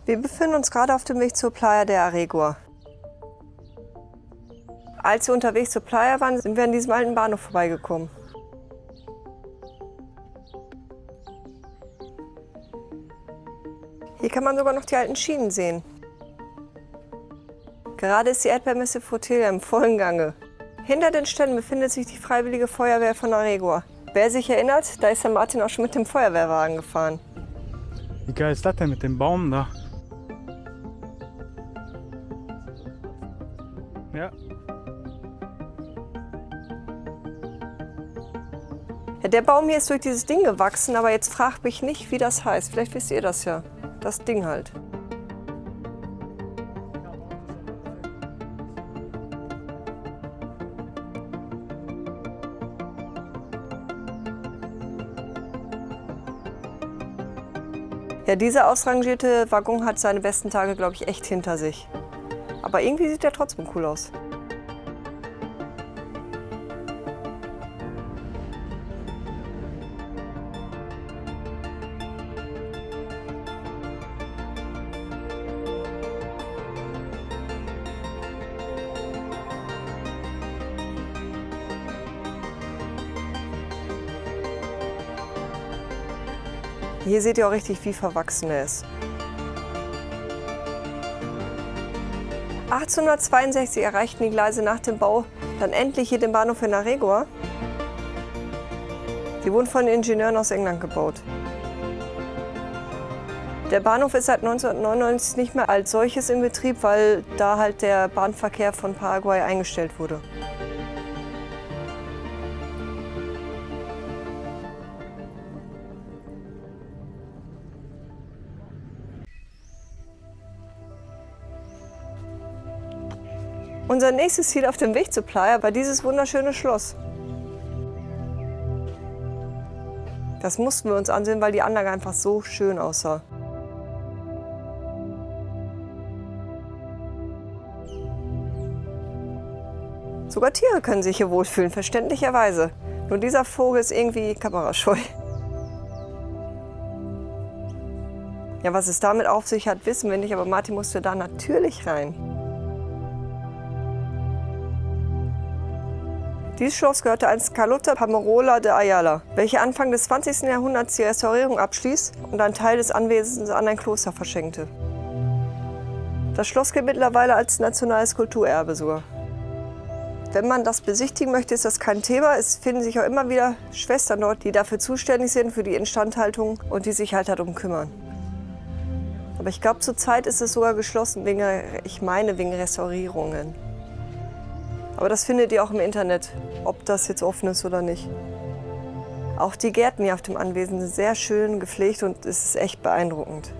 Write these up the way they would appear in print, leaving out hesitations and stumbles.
Wir befinden uns gerade auf dem Weg zur Playa de Aregua. Als wir unterwegs zur Playa waren, sind wir an diesem alten Bahnhof vorbeigekommen. Hier kann man sogar noch die alten Schienen sehen. Gerade ist die Erdbeermesse Frutelia im vollen Gange. Hinter den Ständen befindet sich die Freiwillige Feuerwehr von Aregua. Wer sich erinnert, da ist der Martin auch schon mit dem Feuerwehrwagen gefahren. Wie geil ist das denn mit dem Baum da? Ja. Ja, der Baum hier ist durch dieses Ding gewachsen, aber jetzt fragt mich nicht, wie das heißt. Vielleicht wisst ihr das ja. Das Ding halt. Ja, dieser ausrangierte Waggon hat seine besten Tage, glaube ich, echt hinter sich. Aber irgendwie sieht er trotzdem cool aus. Hier seht ihr auch richtig, wie verwachsen er ist. 1862 erreichten die Gleise nach dem Bau dann endlich hier den Bahnhof in Aregua. Sie wurden von Ingenieuren aus England gebaut. Der Bahnhof ist seit 1999 nicht mehr als solches in Betrieb, weil da halt der Bahnverkehr von Paraguay eingestellt wurde. Unser nächstes Ziel auf dem Weg zur Playa war dieses wunderschöne Schloss. Das mussten wir uns ansehen, weil die Anlage einfach so schön aussah. Sogar Tiere können sich hier wohlfühlen, verständlicherweise. Nur dieser Vogel ist irgendwie kamerascheu. Ja, was es damit auf sich hat, wissen wir nicht, aber Martin musste da natürlich rein. Dieses Schloss gehörte einst Carlota Palmerola de Ayala, welche Anfang des 20. Jahrhunderts die Restaurierung abschließ und einen Teil des Anwesens an ein Kloster verschenkte. Das Schloss gilt mittlerweile als nationales Kulturerbe sogar. Wenn man das besichtigen möchte, ist das kein Thema. Es finden sich auch immer wieder Schwestern dort, die dafür zuständig sind, für die Instandhaltung und die sich halt darum kümmern. Aber ich glaube, zurzeit ist es sogar geschlossen, wegen Restaurierungen. Aber das findet ihr auch im Internet, ob das jetzt offen ist oder nicht. Auch die Gärten hier auf dem Anwesen sind sehr schön gepflegt und es ist echt beeindruckend.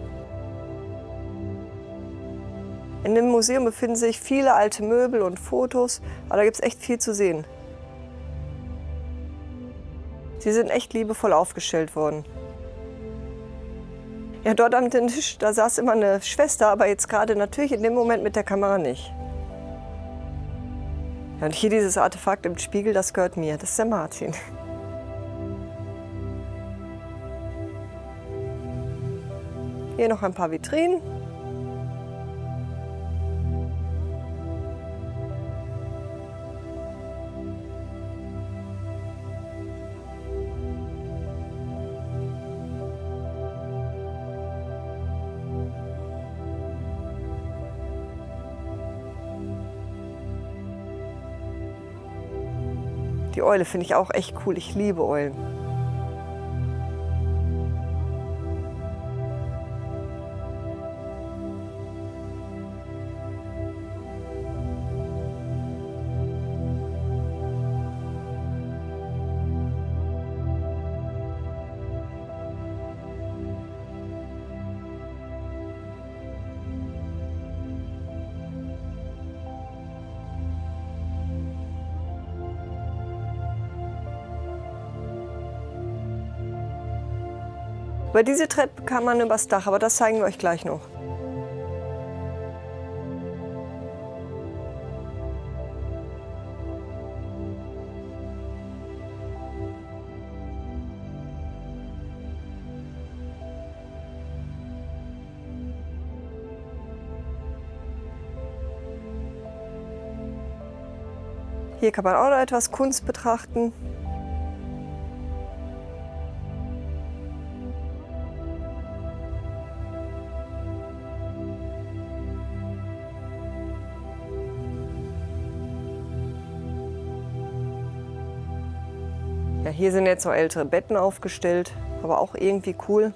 In dem Museum befinden sich viele alte Möbel und Fotos, aber da gibt es echt viel zu sehen. Sie sind echt liebevoll aufgestellt worden. Ja, dort am Tisch, da saß immer eine Schwester, aber jetzt gerade natürlich in dem Moment mit der Kamera nicht. Ja, und hier dieses Artefakt im Spiegel, das gehört mir, das ist der Martin. Hier noch ein paar Vitrinen. Die Eule finde ich auch echt cool, ich liebe Eulen. Über diese Treppe kann man übers Dach, aber das zeigen wir euch gleich noch. Hier kann man auch noch etwas Kunst betrachten. Ja, hier sind jetzt noch ältere Betten aufgestellt, aber auch irgendwie cool.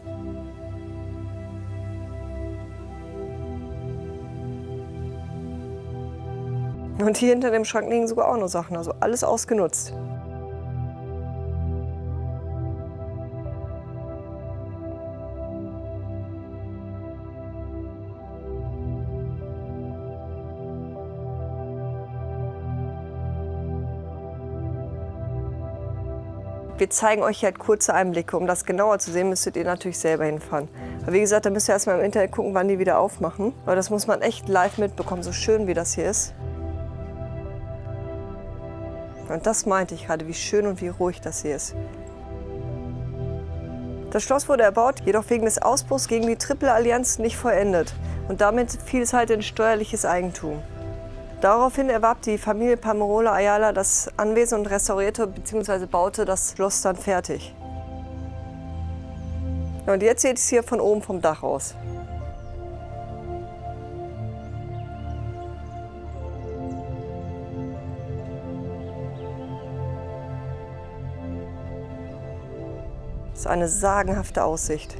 Und hier hinter dem Schrank liegen sogar auch noch Sachen, also alles ausgenutzt. Wir zeigen euch halt kurze Einblicke. Um das genauer zu sehen, müsstet ihr natürlich selber hinfahren. Aber wie gesagt, da müsst ihr erstmal im Internet gucken, wann die wieder aufmachen. Aber das muss man echt live mitbekommen, so schön wie das hier ist. Und das meinte ich gerade, wie schön und wie ruhig das hier ist. Das Schloss wurde erbaut, jedoch wegen des Ausbruchs gegen die Tripelallianz nicht vollendet. Und damit fiel es halt in steuerliches Eigentum. Daraufhin erwarb die Familie Palmarola Ayala das Anwesen und restaurierte bzw. baute das Schloss dann fertig. Und jetzt seht ihr es hier von oben vom Dach aus. Das ist eine sagenhafte Aussicht.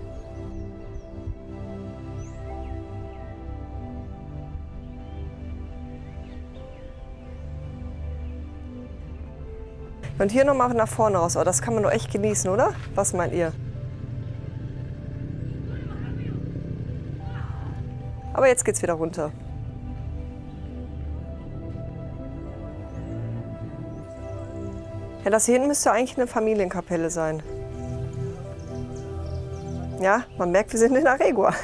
Und hier nochmal nach vorne raus. Oh, das kann man doch echt genießen, oder? Was meint ihr? Aber jetzt geht's wieder runter. Ja, das hier hinten müsste eigentlich eine Familienkapelle sein. Ja, man merkt, wir sind in Aregua.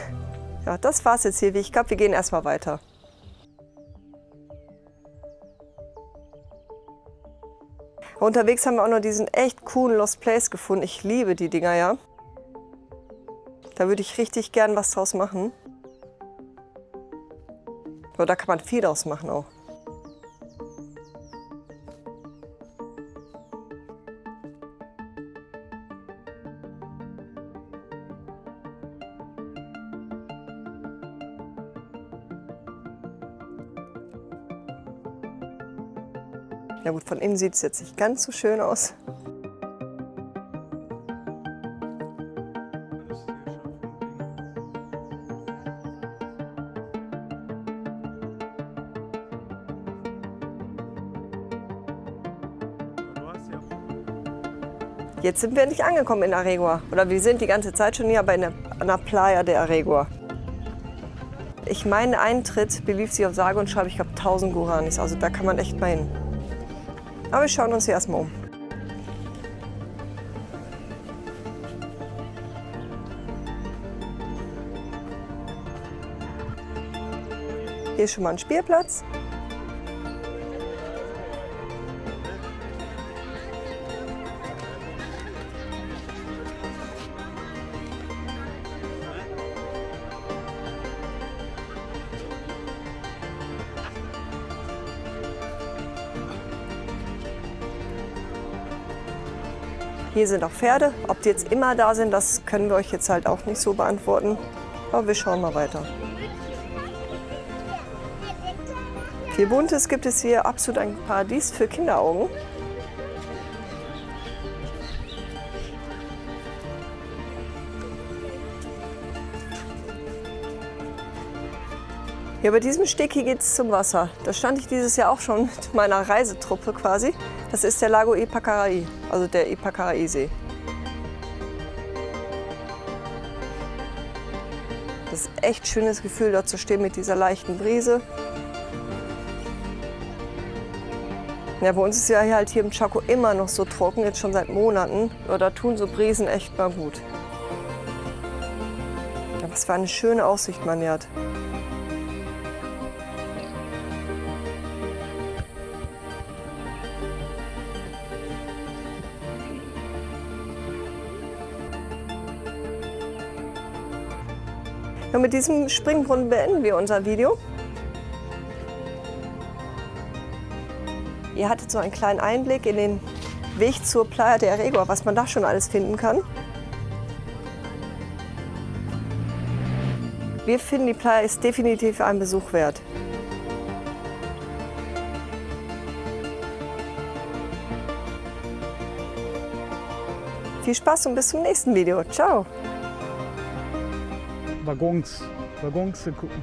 Ja, das war's jetzt hier. Ich glaube, wir gehen erstmal weiter. Unterwegs haben wir auch noch diesen echt coolen Lost Place gefunden. Ich liebe die Dinger, ja. Da würde ich richtig gern was draus machen. Aber da kann man viel draus machen auch. Ja gut, von innen sieht es jetzt nicht ganz so schön aus. Jetzt sind wir endlich angekommen in Aregua. Oder wir sind die ganze Zeit schon hier, aber an der Playa de Aregua. Ich meine, Eintritt belief sich auf sage und schreibe, ich glaube 1000 Guaranis. Also da kann man echt mal hin. Aber wir schauen uns hier erstmal um. Hier ist schon mal ein Spielplatz. Hier sind auch Pferde. Ob die jetzt immer da sind, das können wir euch jetzt halt auch nicht so beantworten. Aber wir schauen mal weiter. Viel Buntes gibt es hier, absolut ein Paradies für Kinderaugen. Ja, bei diesem Steg hier geht es zum Wasser. Da stand ich dieses Jahr auch schon mit meiner Reisetruppe quasi. Das ist der Lago Ypacaraí, also der Ypacaraí-See. Das ist echt schönes Gefühl, dort zu stehen mit dieser leichten Brise. Ja, bei uns ist ja halt hier im Chaco immer noch so trocken, jetzt schon seit Monaten. Aber da tun so Brisen echt mal gut. Ja, was für eine schöne Aussicht man hier hat. Ja, mit diesem Springbrunnen beenden wir unser Video. Ihr hattet so einen kleinen Einblick in den Weg zur Playa de Aregua, was man da schon alles finden kann. Wir finden, die Playa ist definitiv ein Besuch wert. Viel Spaß und bis zum nächsten Video. Ciao! Waggons zu gucken.